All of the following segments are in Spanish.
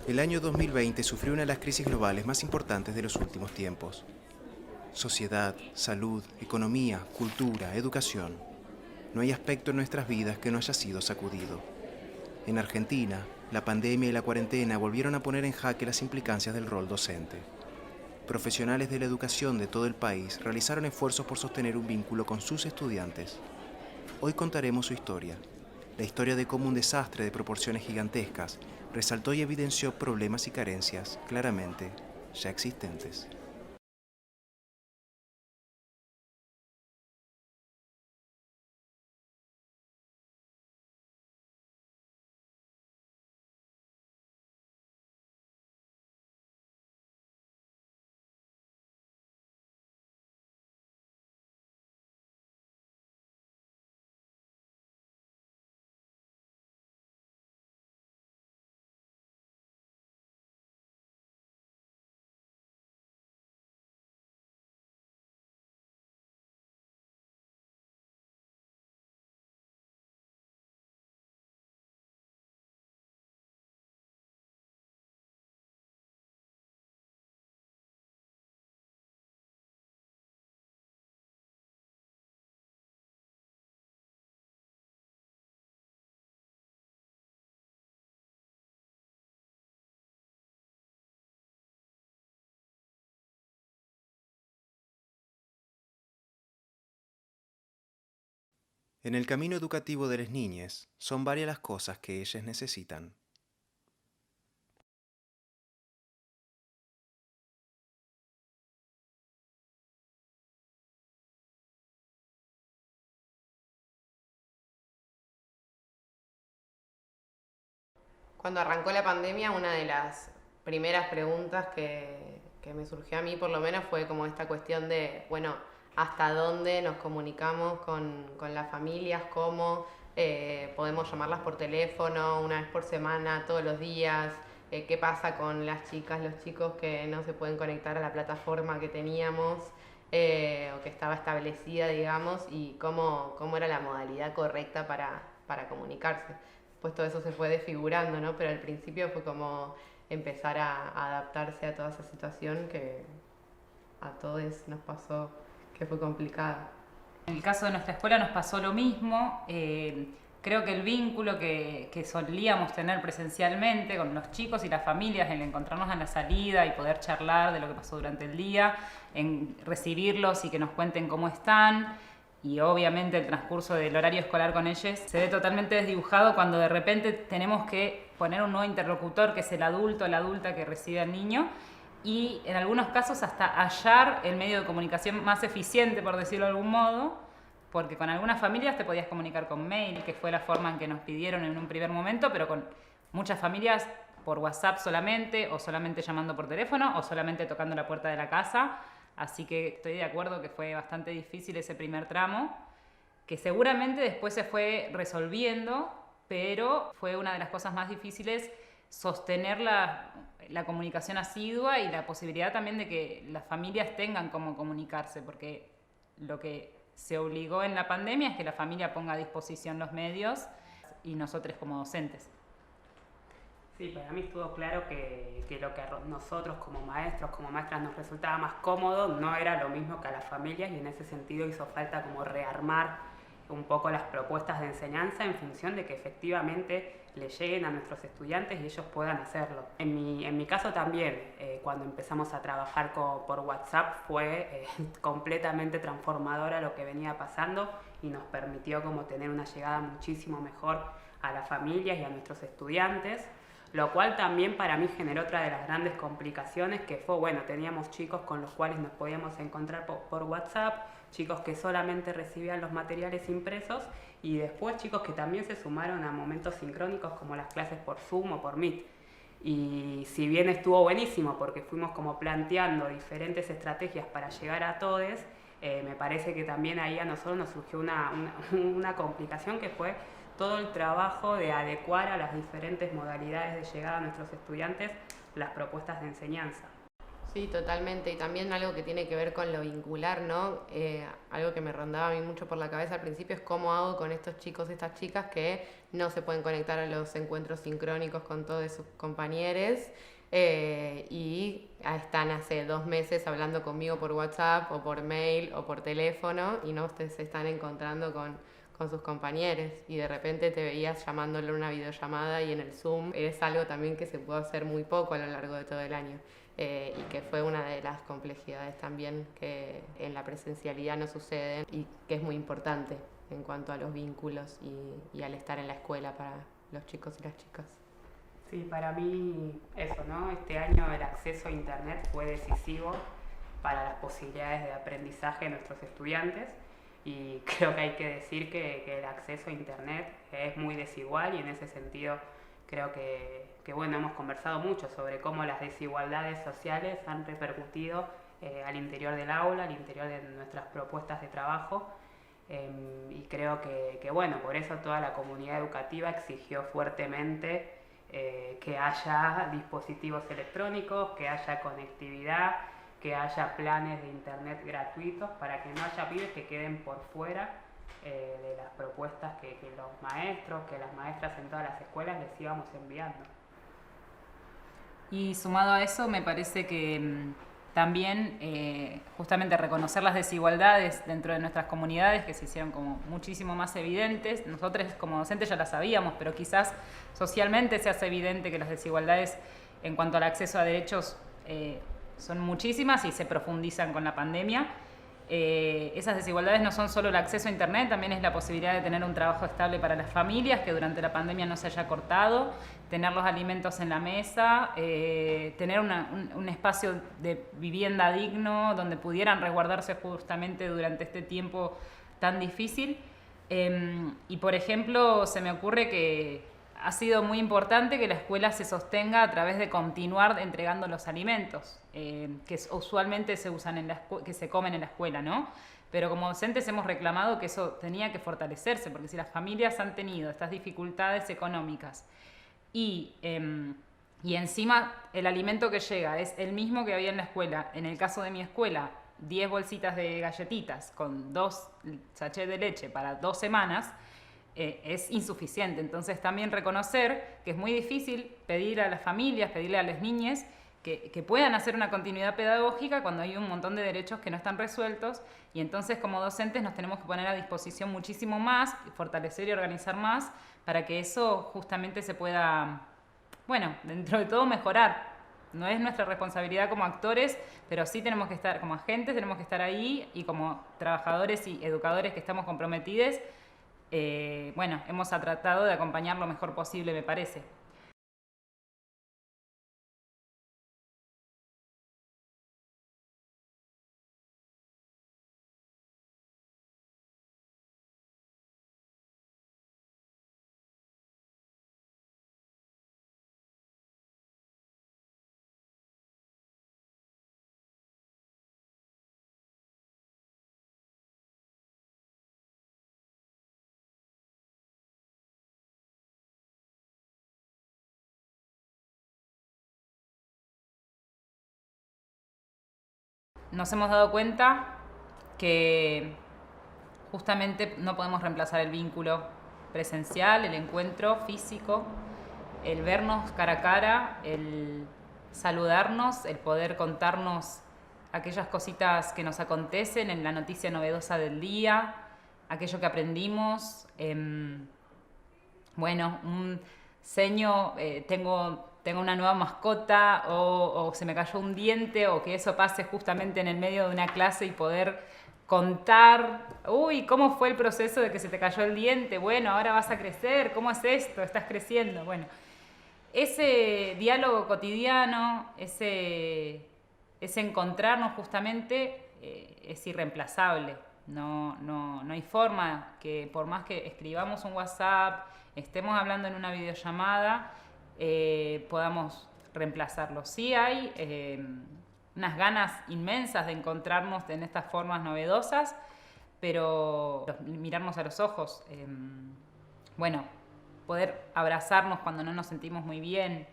El año 2020 sufrió una de las crisis globales más importantes de los últimos tiempos. Sociedad, salud, economía, cultura, educación. No hay aspecto en nuestras vidas que no haya sido sacudido. En Argentina, la pandemia y la cuarentena volvieron a poner en jaque las implicancias del rol docente. Profesionales de la educación de todo el país realizaron esfuerzos por sostener un vínculo con sus estudiantes. Hoy contaremos su historia, la historia de cómo un desastre de proporciones gigantescas resaltó y evidenció problemas y carencias claramente ya existentes. En el camino educativo de las niñas, son varias las cosas que ellas necesitan. Cuando arrancó la pandemia, una de las primeras preguntas que me surgió a mí por lo menos fue como esta cuestión de, bueno, hasta dónde nos comunicamos con las familias, cómo podemos llamarlas por teléfono una vez por semana, todos los días, qué pasa con las chicas, los chicos que no se pueden conectar a la plataforma que teníamos o que estaba establecida, digamos, y cómo era la modalidad correcta para comunicarse. Pues todo eso se fue desfigurando, ¿no? Pero al principio fue como empezar a adaptarse a toda esa situación que a todos nos pasó, que fue complicada. En el caso de nuestra escuela nos pasó lo mismo. Creo que el vínculo que solíamos tener presencialmente con los chicos y las familias, en encontrarnos en la salida y poder charlar de lo que pasó durante el día, en recibirlos y que nos cuenten cómo están, y obviamente el transcurso del horario escolar con ellos se ve totalmente desdibujado cuando de repente tenemos que poner un nuevo interlocutor, que es el adulto o la adulta que recibe al niño, y en algunos casos hasta hallar el medio de comunicación más eficiente, por decirlo de algún modo, porque con algunas familias te podías comunicar con mail, que fue la forma en que nos pidieron en un primer momento, pero con muchas familias por WhatsApp solamente, o solamente llamando por teléfono, o solamente tocando la puerta de la casa. Así que estoy de acuerdo que fue bastante difícil ese primer tramo, que seguramente después se fue resolviendo, pero fue una de las cosas más difíciles sostener la comunicación asidua y la posibilidad también de que las familias tengan cómo comunicarse, porque lo que se obligó en la pandemia es que la familia ponga a disposición los medios y nosotros como docentes. Sí, para mí estuvo claro que lo que a nosotros como maestros, como maestras nos resultaba más cómodo no era lo mismo que a las familias, y en ese sentido hizo falta como rearmar un poco las propuestas de enseñanza en función de que efectivamente le lleguen a nuestros estudiantes y ellos puedan hacerlo. En mi caso también, cuando empezamos a trabajar por WhatsApp fue completamente transformadora lo que venía pasando y nos permitió como tener una llegada muchísimo mejor a las familias y a nuestros estudiantes. lo cual también para mí generó otra de las grandes complicaciones, que fue, bueno, teníamos chicos con los cuales nos podíamos encontrar por WhatsApp, chicos que solamente recibían los materiales impresos, y después chicos que también se sumaron a momentos sincrónicos como las clases por Zoom o por Meet. Y si bien estuvo buenísimo porque fuimos como planteando diferentes estrategias para llegar a todos, me parece que también ahí a nosotros nos surgió una complicación, que fue todo el trabajo de adecuar a las diferentes modalidades de llegada a nuestros estudiantes las propuestas de enseñanza. Sí, totalmente. Y también algo que tiene que ver con lo vincular, ¿no? Algo que me rondaba a mí mucho por la cabeza al principio es cómo hago con estos chicos, estas chicas que no se pueden conectar a los encuentros sincrónicos con todos sus compañeros y están hace 2 meses hablando conmigo por WhatsApp o por mail o por teléfono y no se están encontrando con sus compañeros y de repente te veías llamándole una videollamada y en el Zoom es algo también que se puede hacer muy poco a lo largo de todo el año. Y que fue una de las complejidades también que en la presencialidad no suceden y que es muy importante en cuanto a los vínculos y al estar en la escuela para los chicos y las chicas. Sí, para mí eso, ¿no? Este año el acceso a Internet fue decisivo para las posibilidades de aprendizaje de nuestros estudiantes y creo que hay que decir que el acceso a Internet es muy desigual y en ese sentido creo que bueno, hemos conversado mucho sobre cómo las desigualdades sociales han repercutido al interior del aula, al interior de nuestras propuestas de trabajo y creo que bueno, por eso toda la comunidad educativa exigió fuertemente que haya dispositivos electrónicos, que haya conectividad, que haya planes de internet gratuitos para que no haya pibes que queden por fuera de las propuestas que los maestros, que las maestras en todas las escuelas les íbamos enviando. Y sumado a eso, me parece que también justamente reconocer las desigualdades dentro de nuestras comunidades que se hicieron como muchísimo más evidentes. Nosotros como docentes ya las sabíamos, pero quizás socialmente se hace evidente que las desigualdades en cuanto al acceso a derechos son muchísimas y se profundizan con la pandemia. Esas desigualdades no son solo el acceso a Internet, también es la posibilidad de tener un trabajo estable para las familias, que durante la pandemia no se haya cortado, tener los alimentos en la mesa, tener un espacio de vivienda digno donde pudieran resguardarse justamente durante este tiempo tan difícil. Y por ejemplo, se me ocurre que ha sido muy importante que la escuela se sostenga a través de continuar entregando los alimentos que usualmente se usan que se comen en la escuela, ¿no? Pero como docentes hemos reclamado que eso tenía que fortalecerse, porque si las familias han tenido estas dificultades económicas y encima el alimento que llega es el mismo que había en la escuela, en el caso de mi escuela, 10 bolsitas de galletitas con 2 sachets de leche para 2 semanas, es insuficiente. Entonces también reconocer que es muy difícil pedir a las familias, pedirle a las niñas que puedan hacer una continuidad pedagógica cuando hay un montón de derechos que no están resueltos y entonces como docentes nos tenemos que poner a disposición muchísimo más, fortalecer y organizar más para que eso justamente se pueda, bueno, dentro de todo mejorar. No es nuestra responsabilidad como actores, pero sí tenemos que estar, como agentes tenemos que estar ahí y como trabajadores y educadores que estamos comprometidos, bueno, hemos tratado de acompañar lo mejor posible, me parece. Nos hemos dado cuenta que justamente no podemos reemplazar el vínculo presencial, el encuentro físico, el vernos cara a cara, el saludarnos, el poder contarnos aquellas cositas que nos acontecen en la noticia novedosa del día, aquello que aprendimos. Bueno, un seño, tengo una nueva mascota o se me cayó un diente o que eso pase justamente en el medio de una clase y poder contar, uy, ¿cómo fue el proceso de que se te cayó el diente? Bueno, ahora vas a crecer, ¿cómo es esto? Estás creciendo, bueno. ese diálogo cotidiano, ese encontrarnos justamente es irreemplazable. No hay forma que por más que escribamos un WhatsApp, estemos hablando en una videollamada, podamos reemplazarlo. Sí hay unas ganas inmensas de encontrarnos en estas formas novedosas, pero mirarnos a los ojos, poder abrazarnos cuando no nos sentimos muy bien,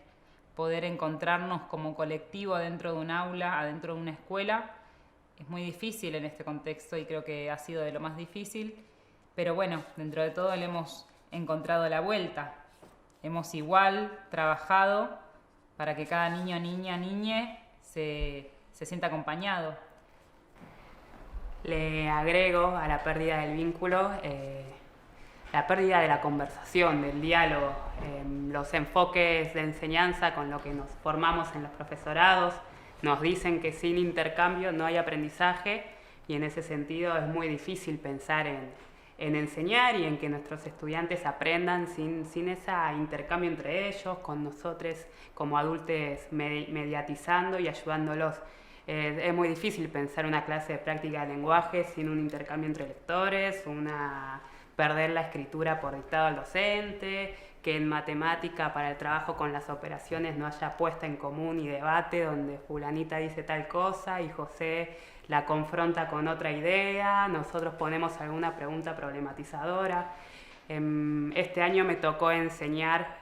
poder encontrarnos como colectivo adentro de un aula, adentro de una escuela, es muy difícil en este contexto y creo que ha sido de lo más difícil, pero bueno, dentro de todo le hemos encontrado la vuelta. Hemos igual trabajado para que cada niño, niña, niñe se sienta acompañado. Le agrego a la pérdida del vínculo la pérdida de la conversación, del diálogo, los enfoques de enseñanza con lo que nos formamos en los profesorados. Nos dicen que sin intercambio no hay aprendizaje y en ese sentido es muy difícil pensar en enseñar y en que nuestros estudiantes aprendan sin ese intercambio entre ellos, con nosotros como adultos mediatizando y ayudándolos. Es muy difícil pensar una clase de práctica de lenguaje sin un intercambio entre lectores, perder la escritura por dictado al docente, que en matemática para el trabajo con las operaciones no haya puesta en común y debate donde fulanita dice tal cosa y José la confronta con otra idea, nosotros ponemos alguna pregunta problematizadora. Este año me tocó enseñar,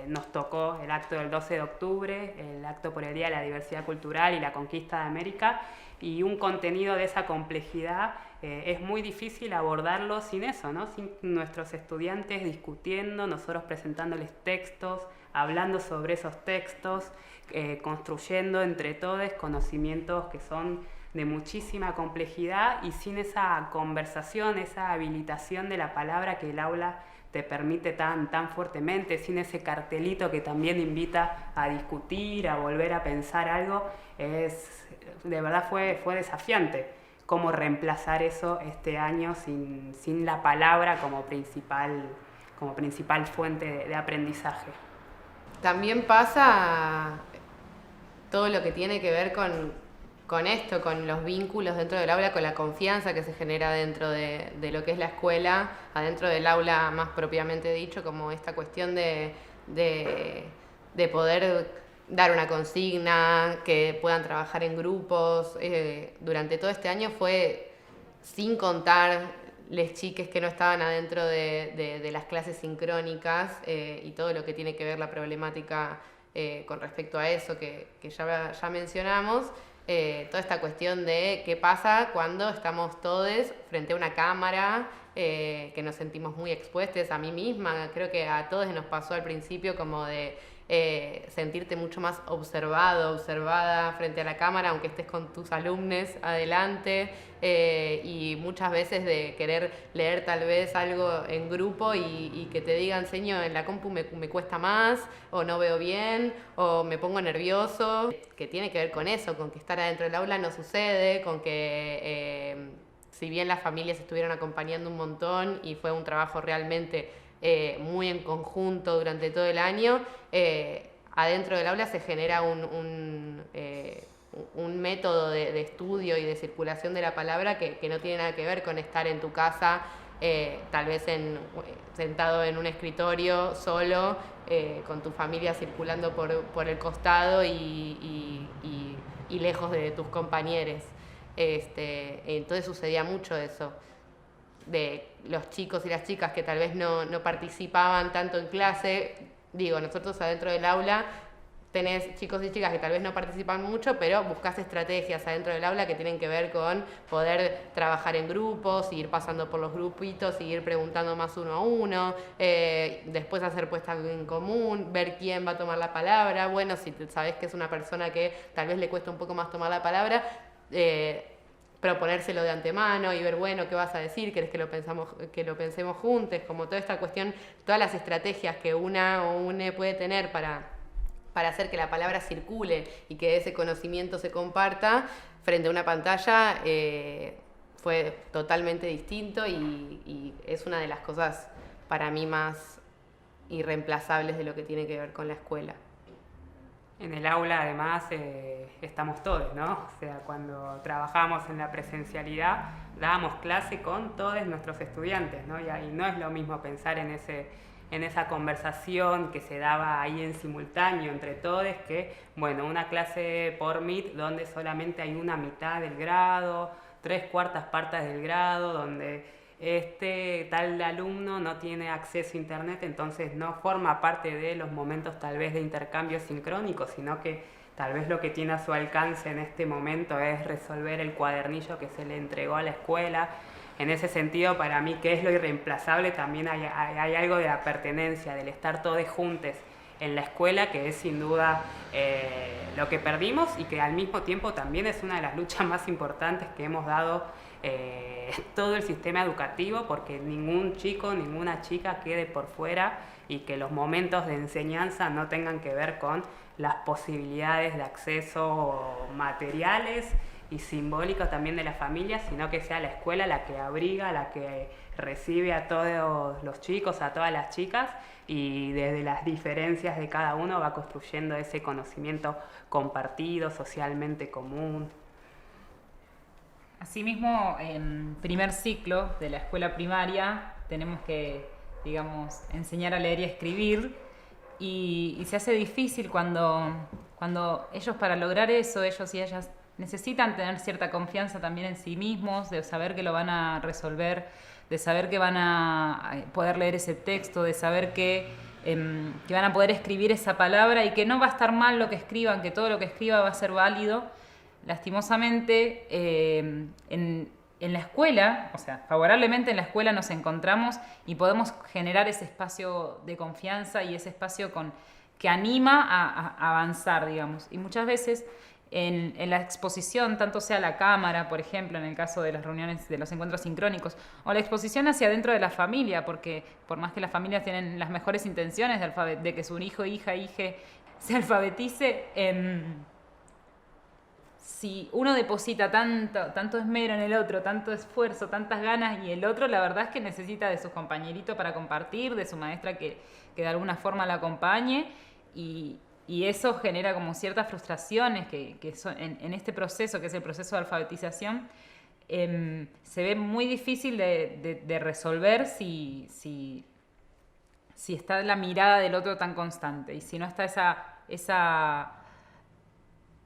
nos tocó el acto del 12 de octubre, el acto por el Día de la Diversidad Cultural y la Conquista de América, y un contenido de esa complejidad es muy difícil abordarlo sin eso, ¿no? Sin nuestros estudiantes discutiendo, nosotros presentándoles textos, hablando sobre esos textos, construyendo entre todos conocimientos que son de muchísima complejidad y sin esa conversación, esa habilitación de la palabra que el aula te permite tan fuertemente, sin ese cartelito que también invita a discutir, a volver a pensar algo, de verdad fue desafiante cómo reemplazar eso este año sin la palabra como principal fuente de aprendizaje. También pasa todo lo que tiene que ver con esto, con los vínculos dentro del aula, con la confianza que se genera dentro de lo que es la escuela, adentro del aula más propiamente dicho, como esta cuestión de poder dar una consigna, que puedan trabajar en grupos. Durante todo este año fue sin contar les chiques que no estaban adentro de las clases sincrónicas y todo lo que tiene que ver la problemática con respecto a eso que ya mencionamos. Toda esta cuestión de qué pasa cuando estamos todos frente a una cámara, que nos sentimos muy expuestos. A mí misma, creo que a todos nos pasó al principio como de sentirte mucho más observada frente a la cámara, aunque estés con tus alumnos adelante, y muchas veces de querer leer tal vez algo en grupo y que te digan, señor, en la compu me cuesta más, o no veo bien, o me pongo nervioso, que tiene que ver con eso, con que estar adentro del aula no sucede, con que si bien las familias estuvieron acompañando un montón y fue un trabajo realmente muy en conjunto durante todo el año, adentro del aula se genera un método de estudio y de circulación de la palabra que no tiene nada que ver con estar en tu casa, tal vez sentado en un escritorio solo, con tu familia circulando por el costado y lejos de tus compañeros. Entonces sucedía mucho eso, de los chicos y las chicas que tal vez no participaban tanto en clase. Digo, nosotros adentro del aula tenés chicos y chicas que tal vez no participan mucho, pero buscás estrategias adentro del aula que tienen que ver con poder trabajar en grupos, ir pasando por los grupitos, ir preguntando más uno a uno, después hacer puestas en común, ver quién va a tomar la palabra. Bueno, si sabés que es una persona que tal vez le cuesta un poco más tomar la palabra, proponérselo de antemano y ver, bueno, ¿qué vas a decir? ¿Querés que lo pensemos juntos? Como toda esta cuestión, todas las estrategias que una o une puede tener para hacer que la palabra circule y que ese conocimiento se comparta frente a una pantalla, fue totalmente distinto y es una de las cosas para mí más irreemplazables de lo que tiene que ver con la escuela. En el aula además estamos todos, ¿no? O sea, cuando trabajamos en la presencialidad dábamos clase con todos nuestros estudiantes, ¿no? Y ahí no es lo mismo pensar en esa conversación que se daba ahí en simultáneo entre todos que, bueno, una clase por Meet donde solamente hay una mitad del grado, 3/4 partes del grado, donde tal alumno no tiene acceso a internet, entonces no forma parte de los momentos tal vez de intercambio sincrónico, sino que tal vez lo que tiene a su alcance en este momento es resolver el cuadernillo que se le entregó a la escuela. En ese sentido, para mí, que es lo irreemplazable, también hay algo de la pertenencia, del estar todos juntos en la escuela, que es sin duda lo que perdimos y que al mismo tiempo también es una de las luchas más importantes que hemos dado todo el sistema educativo, porque ningún chico, ninguna chica quede por fuera y que los momentos de enseñanza no tengan que ver con las posibilidades de acceso materiales y simbólicos también de la familia, sino que sea la escuela la que abriga, la que recibe a todos los chicos, a todas las chicas, y desde las diferencias de cada uno va construyendo ese conocimiento compartido, socialmente común. Asimismo, en primer ciclo de la escuela primaria tenemos que, digamos, enseñar a leer y a escribir, y se hace difícil cuando ellos, para lograr eso, ellos y ellas necesitan tener cierta confianza también en sí mismos, de saber que lo van a resolver, de saber que van a poder leer ese texto, de saber que van a poder escribir esa palabra y que no va a estar mal lo que escriban, que todo lo que escriba va a ser válido. Lastimosamente, en la escuela, o sea, favorablemente en la escuela nos encontramos y podemos generar ese espacio de confianza y ese espacio que anima a avanzar, digamos. Y muchas veces en la exposición, tanto sea la cámara, por ejemplo, en el caso de las reuniones, de los encuentros sincrónicos, o la exposición hacia adentro de la familia, porque por más que las familias tienen las mejores intenciones de que su hijo, hija, hije se alfabetice, si uno deposita tanto esmero en el otro, tanto esfuerzo, tantas ganas, y el otro la verdad es que necesita de sus compañeritos para compartir, de su maestra que de alguna forma la acompañe, y eso genera como ciertas frustraciones que son, en este proceso, que es el proceso de alfabetización, se ve muy difícil de resolver si está la mirada del otro tan constante, y si no está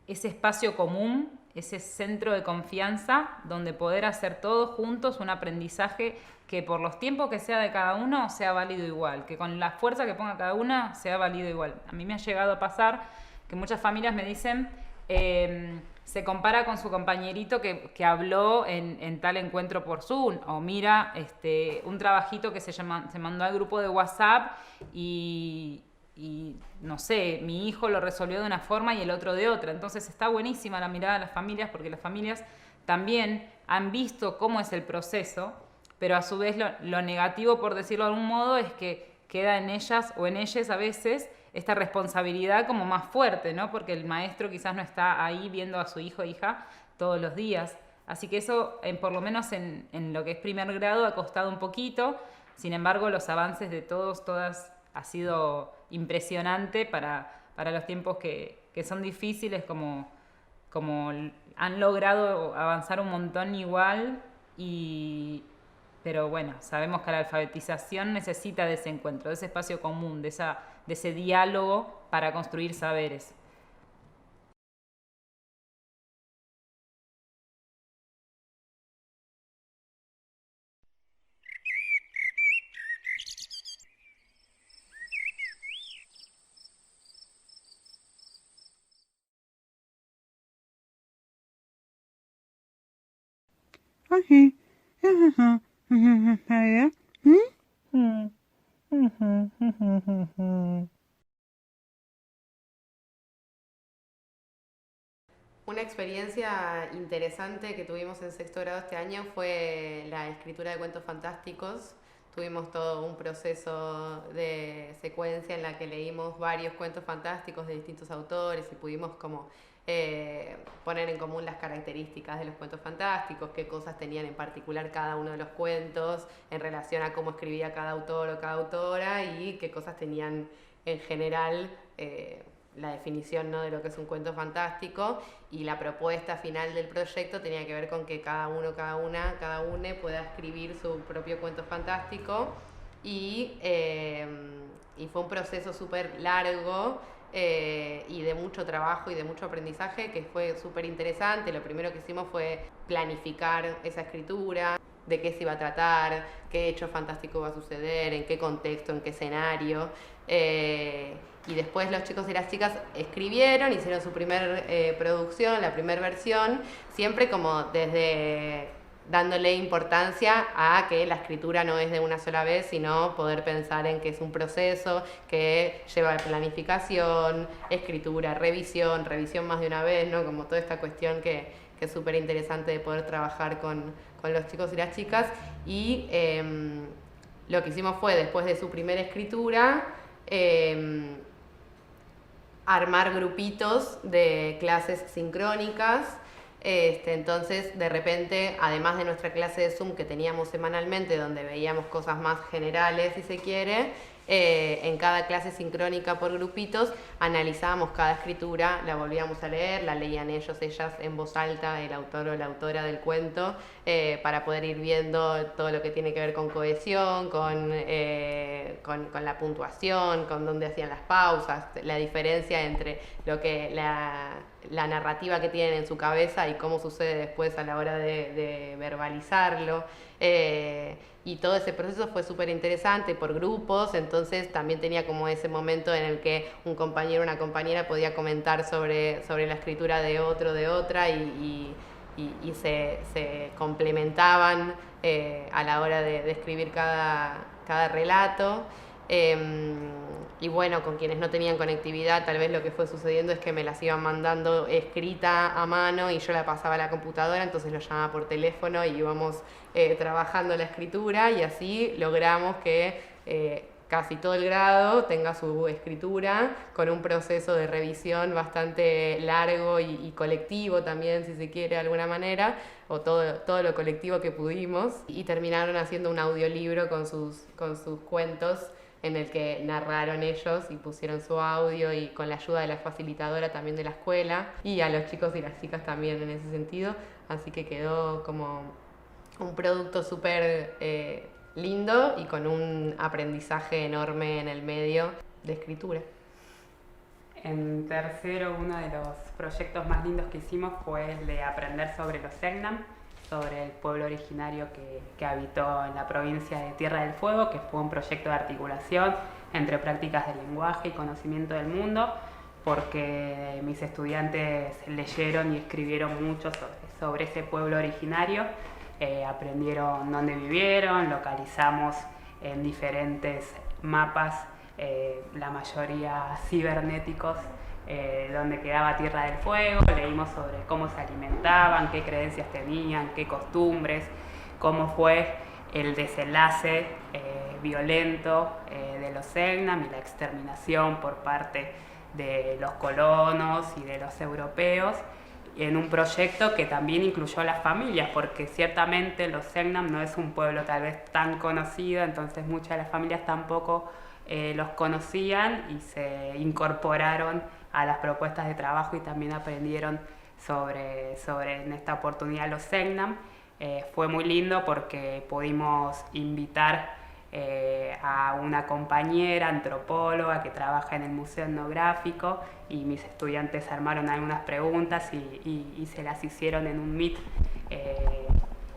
ese espacio común, ese centro de confianza donde poder hacer todos juntos un aprendizaje que por los tiempos que sea de cada uno sea válido igual, que con la fuerza que ponga cada una sea válido igual. A mí me ha llegado a pasar que muchas familias me dicen, se compara con su compañerito que habló en tal encuentro por Zoom, o mira un trabajito que se mandó al grupo de WhatsApp y no sé, mi hijo lo resolvió de una forma y el otro de otra. Entonces está buenísima la mirada de las familias, porque las familias también han visto cómo es el proceso, pero a su vez lo negativo, por decirlo de algún modo, es que queda en ellas o en ellos a veces esta responsabilidad como más fuerte, ¿no? Porque el maestro quizás no está ahí viendo a su hijo o hija todos los días. Así que eso, por lo menos en lo que es primer grado, ha costado un poquito. Sin embargo, los avances de todas ha sido impresionante para los tiempos que son difíciles, como han logrado avanzar un montón igual, pero bueno, sabemos que la alfabetización necesita de ese encuentro, de ese espacio común, de ese diálogo para construir saberes. Una experiencia interesante que tuvimos en sexto grado este año fue la escritura de cuentos fantásticos. Tuvimos todo un proceso de secuencia en la que leímos varios cuentos fantásticos de distintos autores y pudimos como poner en común las características de los cuentos fantásticos, qué cosas tenían en particular cada uno de los cuentos en relación a cómo escribía cada autor o cada autora y qué cosas tenían en general la definición, ¿no?, de lo que es un cuento fantástico, y la propuesta final del proyecto tenía que ver con que cada uno, cada una pueda escribir su propio cuento fantástico y fue un proceso súper largo y de mucho trabajo y de mucho aprendizaje que fue súper interesante. Lo primero que hicimos fue planificar esa escritura, de qué se iba a tratar, qué hecho fantástico va a suceder, en qué contexto, en qué escenario. Y después los chicos y las chicas escribieron, hicieron su primer producción, la primera versión, siempre como desde dándole importancia a que la escritura no es de una sola vez, sino poder pensar en que es un proceso que lleva planificación, escritura, revisión más de una vez, ¿no? Como toda esta cuestión que es súper interesante de poder trabajar con los chicos y las chicas. Y lo que hicimos fue, después de su primera escritura, armar grupitos de clases sincrónicas. Entonces, de repente, además de nuestra clase de Zoom que teníamos semanalmente, donde veíamos cosas más generales, si se quiere, en cada clase sincrónica por grupitos analizábamos cada escritura, la volvíamos a leer, la leían ellos, ellas en voz alta, el autor o la autora del cuento, para poder ir viendo todo lo que tiene que ver con cohesión, con la puntuación, con dónde hacían las pausas, la diferencia entre lo que la narrativa que tienen en su cabeza y cómo sucede después a la hora de verbalizarlo. Y todo ese proceso fue súper interesante por grupos, entonces también tenía como ese momento en el que un compañero o una compañera podía comentar sobre la escritura de otro, de otra, y se complementaban a la hora de escribir cada relato. Y bueno, con quienes no tenían conectividad, tal vez lo que fue sucediendo es que me las iban mandando escrita a mano y yo la pasaba a la computadora, entonces lo llamaba por teléfono y íbamos trabajando la escritura, y así logramos que casi todo el grado tenga su escritura con un proceso de revisión bastante largo y colectivo también, si se quiere de alguna manera, o todo lo colectivo que pudimos, y terminaron haciendo un audiolibro con sus cuentos en el que narraron ellos y pusieron su audio, y con la ayuda de la facilitadora también de la escuela, y a los chicos y las chicas también en ese sentido, así que quedó como un producto súper lindo y con un aprendizaje enorme en el medio de escritura. En tercero, uno de los proyectos más lindos que hicimos fue el de aprender sobre los Selknam, sobre el pueblo originario que habitó en la provincia de Tierra del Fuego, que fue un proyecto de articulación entre prácticas de lenguaje y conocimiento del mundo, porque mis estudiantes leyeron y escribieron mucho sobre ese pueblo originario, aprendieron dónde vivieron, localizamos en diferentes mapas, la mayoría cibernéticos, donde quedaba Tierra del Fuego, leímos sobre cómo se alimentaban, qué creencias tenían, qué costumbres, cómo fue el desenlace violento de los Selknam y la exterminación por parte de los colonos y de los europeos, en un proyecto que también incluyó a las familias, porque ciertamente los Selknam no es un pueblo tal vez tan conocido, entonces muchas de las familias tampoco los conocían y se incorporaron a las propuestas de trabajo y también aprendieron sobre en esta oportunidad los Selknam. Fue muy lindo porque pudimos invitar a una compañera antropóloga que trabaja en el Museo Etnográfico, y mis estudiantes armaron algunas preguntas y se las hicieron en un Meet.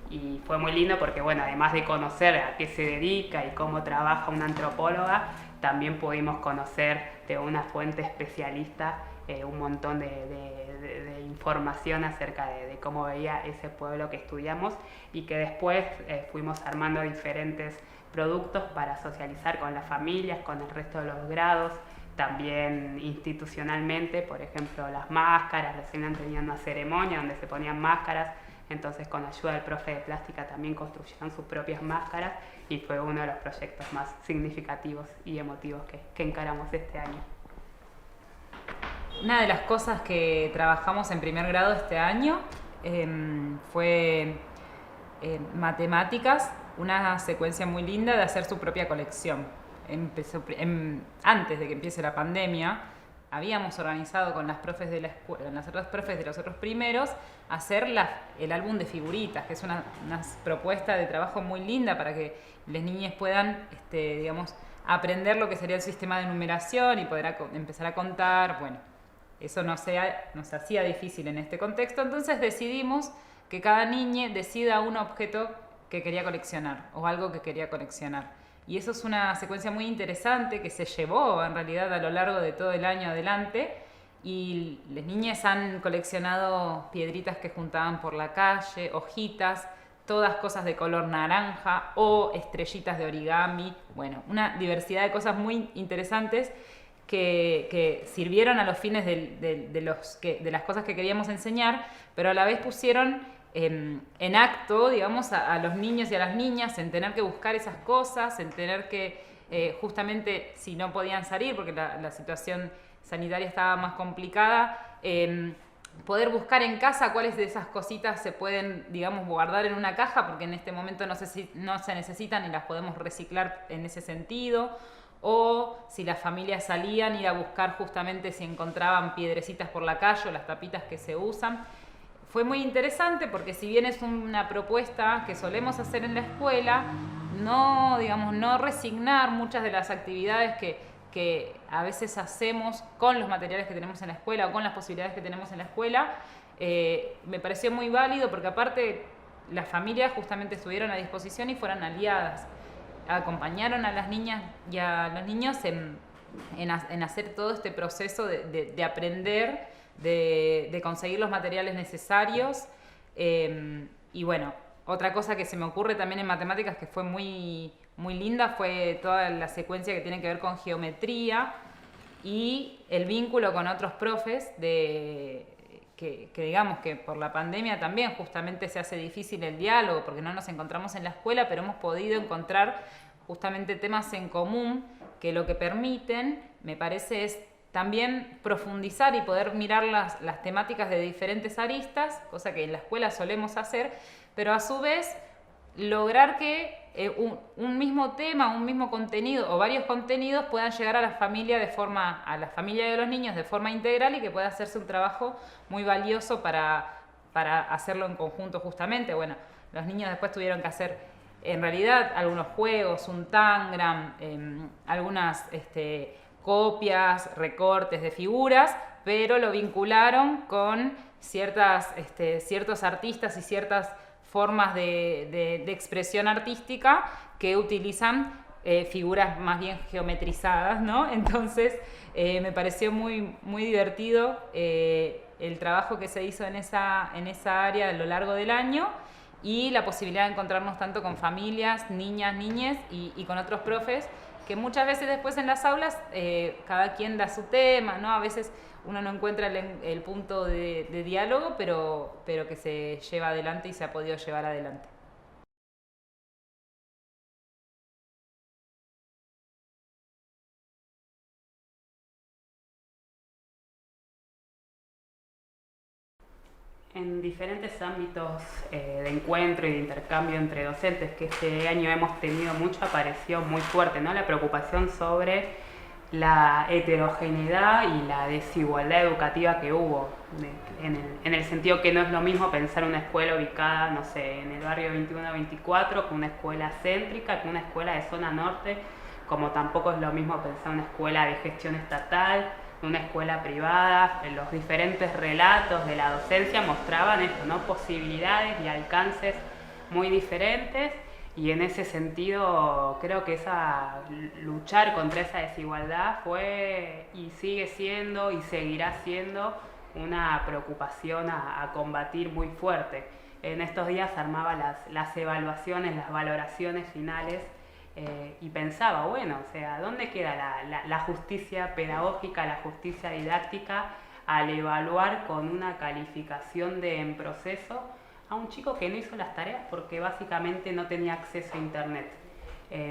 Y fue muy lindo porque, bueno, además de conocer a qué se dedica y cómo trabaja una antropóloga, también pudimos conocer de una fuente especialista un montón de información acerca de cómo veía ese pueblo que estudiamos, y que después fuimos armando diferentes productos para socializar con las familias, con el resto de los grados, también institucionalmente, por ejemplo las máscaras. Los Selknam tenían una ceremonia donde se ponían máscaras, entonces con ayuda del profe de plástica también construyeron sus propias máscaras, y fue uno de los proyectos más significativos y emotivos que encaramos este año. Una de las cosas que trabajamos en primer grado este año fue matemáticas, una secuencia muy linda de hacer su propia colección. Antes de que empiece la pandemia, habíamos organizado con las profes de la escuela, las otras profes de los otros primeros, hacer el álbum de figuritas, que es una propuesta de trabajo muy linda para que las niñas puedan, digamos, aprender lo que sería el sistema de numeración y poder empezar a contar. Bueno, eso nos hacía difícil en este contexto, entonces decidimos que cada niña decida un objeto que quería coleccionar o algo que quería coleccionar. Y eso es una secuencia muy interesante que se llevó en realidad a lo largo de todo el año adelante, y las niñas han coleccionado piedritas que juntaban por la calle, hojitas, todas cosas de color naranja o estrellitas de origami. Bueno, una diversidad de cosas muy interesantes que sirvieron a los fines de las cosas que queríamos enseñar, pero a la vez pusieron en acto, digamos, a los niños y a las niñas en tener que buscar esas cosas, en tener que, justamente, si no podían salir porque la situación sanitaria estaba más complicada, poder buscar en casa cuáles de esas cositas se pueden, digamos, guardar en una caja, porque en este momento no se necesitan y las podemos reciclar en ese sentido. O si las familias salían, ir a buscar justamente si encontraban piedrecitas por la calle o las tapitas que se usan. Fue muy interesante porque, si bien es una propuesta que solemos hacer en la escuela, no resignar muchas de las actividades que a veces hacemos con los materiales que tenemos en la escuela o con las posibilidades que tenemos en la escuela, me pareció muy válido porque aparte las familias justamente estuvieron a disposición y fueron aliadas, acompañaron a las niñas y a los niños en hacer todo este proceso de aprender, de conseguir los materiales necesarios. Y bueno, otra cosa que se me ocurre también en matemáticas que fue muy, muy linda fue toda la secuencia que tiene que ver con geometría y el vínculo con otros profes que digamos que por la pandemia también justamente se hace difícil el diálogo porque no nos encontramos en la escuela, pero hemos podido encontrar justamente temas en común que lo que permiten, me parece, es también profundizar y poder mirar las temáticas de diferentes aristas, cosa que en la escuela solemos hacer, pero a su vez lograr que un mismo tema, un mismo contenido o varios contenidos puedan llegar a la familia de los niños de forma integral y que pueda hacerse un trabajo muy valioso para hacerlo en conjunto justamente. Bueno, los niños después tuvieron que hacer en realidad algunos juegos, un tangram, algunas copias, recortes de figuras, pero lo vincularon con ciertos artistas y ciertas formas de expresión artística que utilizan figuras más bien geometrizadas, ¿no? Entonces me pareció muy, muy divertido el trabajo que se hizo en esa área a lo largo del año, y la posibilidad de encontrarnos tanto con familias, niñas, niñes y con otros profes, que muchas veces después en las aulas cada quien da su tema, ¿no? A veces uno no encuentra el punto de diálogo, pero que se lleva adelante y se ha podido llevar adelante. En diferentes ámbitos de encuentro y de intercambio entre docentes que este año hemos tenido mucho, apareció muy fuerte, ¿no?, la preocupación sobre la heterogeneidad y la desigualdad educativa que hubo, en el sentido que no es lo mismo pensar una escuela ubicada, no sé, en el barrio 21-24 que una escuela céntrica, que una escuela de zona norte, como tampoco es lo mismo pensar una escuela de gestión estatal, una escuela privada. Los diferentes relatos de la docencia mostraban esto, ¿no?, posibilidades y alcances muy diferentes, y en ese sentido creo que luchar contra esa desigualdad fue y sigue siendo y seguirá siendo una preocupación a combatir muy fuerte. En estos días armaba las evaluaciones, las valoraciones finales, y pensaba, bueno, o sea, ¿dónde queda la justicia pedagógica, la justicia didáctica al evaluar con una calificación en proceso a un chico que no hizo las tareas porque básicamente no tenía acceso a internet?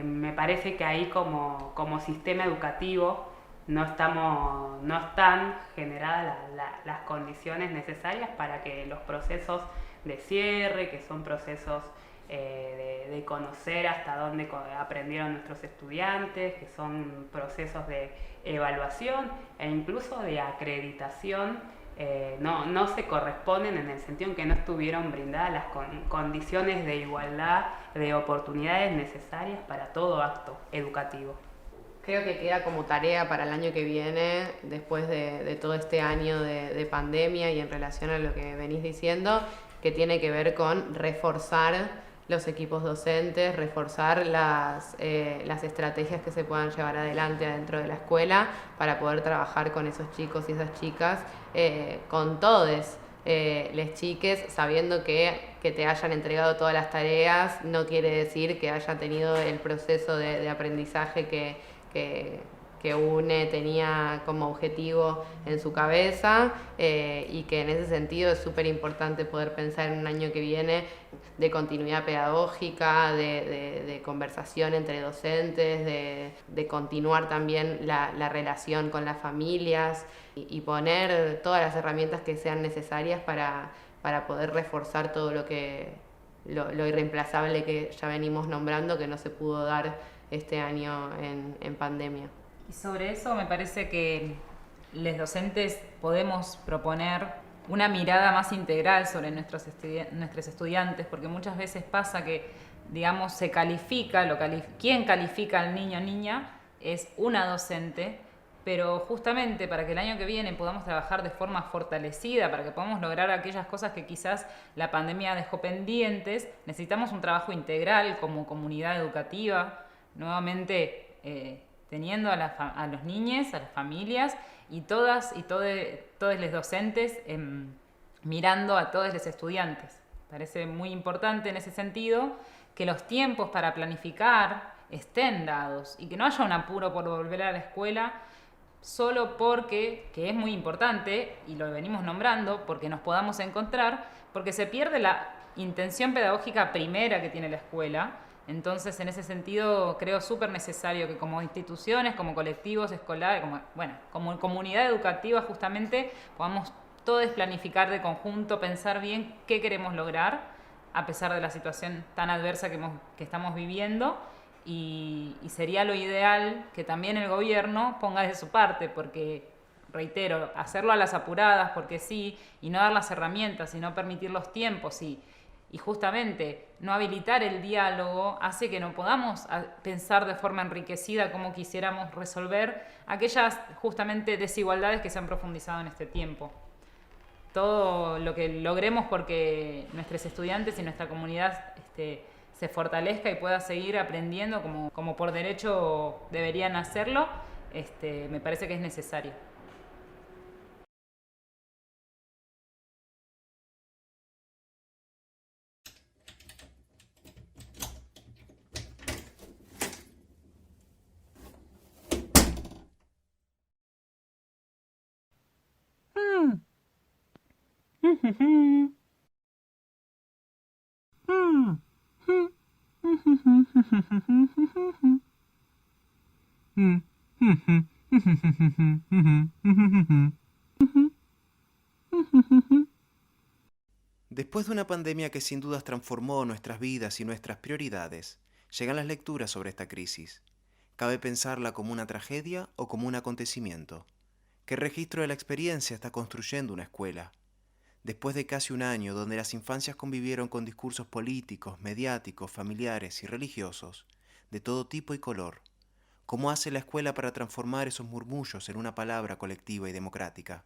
Me parece que ahí como sistema educativo no están generadas las condiciones necesarias para que los procesos de cierre, que son procesos de conocer hasta dónde aprendieron nuestros estudiantes, que son procesos de evaluación e incluso de acreditación, no se corresponden en el sentido en que no estuvieron brindadas las condiciones de igualdad de oportunidades necesarias para todo acto educativo. Creo que queda como tarea para el año que viene, después de todo este año de pandemia y en relación a lo que venís diciendo, que tiene que ver con reforzar los equipos docentes, reforzar las estrategias que se puedan llevar adelante adentro de la escuela para poder trabajar con esos chicos y esas chicas, con todos les chiques, sabiendo que te hayan entregado todas las tareas no quiere decir que hayan tenido el proceso de aprendizaje que UNE tenía como objetivo en su cabeza, y que en ese sentido es súper importante poder pensar en un año que viene de continuidad pedagógica, de conversación entre docentes, de continuar también la relación con las familias y poner todas las herramientas que sean necesarias para poder reforzar todo lo irreemplazable que ya venimos nombrando, que no se pudo dar este año en pandemia. Y sobre eso me parece que los docentes podemos proponer una mirada más integral sobre nuestros estudiantes, porque muchas veces pasa que, digamos, se califica, quien califica al niño o niña es una docente, pero justamente para que el año que viene podamos trabajar de forma fortalecida, para que podamos lograr aquellas cosas que quizás la pandemia dejó pendientes, necesitamos un trabajo integral como comunidad educativa, nuevamente teniendo a los niños, a las familias y todos los docentes mirando a todos los estudiantes. Parece muy importante en ese sentido que los tiempos para planificar estén dados y que no haya un apuro por volver a la escuela solo porque, que es muy importante y lo venimos nombrando, porque nos podamos encontrar, porque se pierde la intención pedagógica primera que tiene la escuela. Entonces, en ese sentido, creo súper necesario que como instituciones, como colectivos escolares, como comunidad educativa justamente, podamos todos planificar de conjunto, pensar bien qué queremos lograr, a pesar de la situación tan adversa que estamos viviendo. Y sería lo ideal que también el gobierno ponga de su parte, porque, reitero, hacerlo a las apuradas, porque sí, y no dar las herramientas, y no permitir los tiempos, y justamente no habilitar el diálogo hace que no podamos pensar de forma enriquecida cómo quisiéramos resolver aquellas justamente desigualdades que se han profundizado en este tiempo. Todo lo que logremos porque nuestros estudiantes y nuestra comunidad se fortalezca y pueda seguir aprendiendo como por derecho deberían hacerlo, me parece que es necesario. Después de una pandemia que sin dudas transformó nuestras vidas y nuestras prioridades, llegan las lecturas sobre esta crisis. ¿Cabe pensarla como una tragedia o como un acontecimiento? ¿Qué registro de la experiencia está construyendo una escuela? Después de casi un año donde las infancias convivieron con discursos políticos, mediáticos, familiares y religiosos, de todo tipo y color, ¿cómo hace la escuela para transformar esos murmullos en una palabra colectiva y democrática?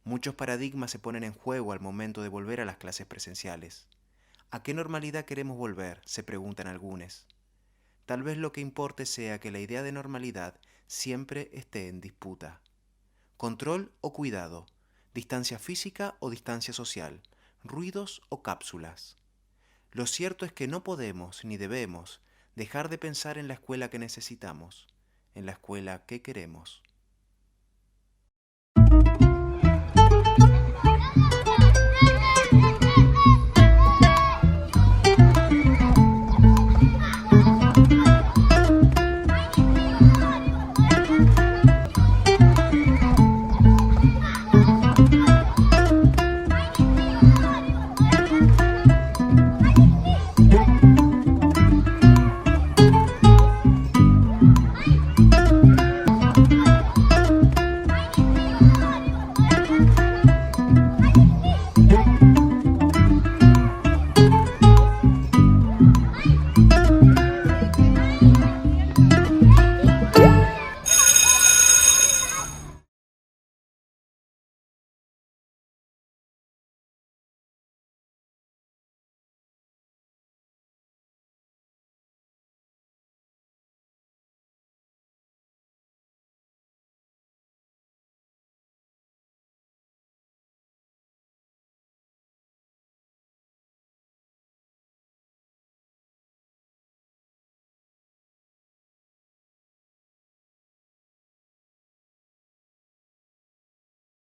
Muchos paradigmas se ponen en juego al momento de volver a las clases presenciales. ¿A qué normalidad queremos volver?, se preguntan algunos. Tal vez lo que importe sea que la idea de normalidad siempre esté en disputa. Control o cuidado, distancia física o distancia social, ruidos o cápsulas. Lo cierto es que no podemos ni debemos dejar de pensar en la escuela que necesitamos, en la escuela que queremos.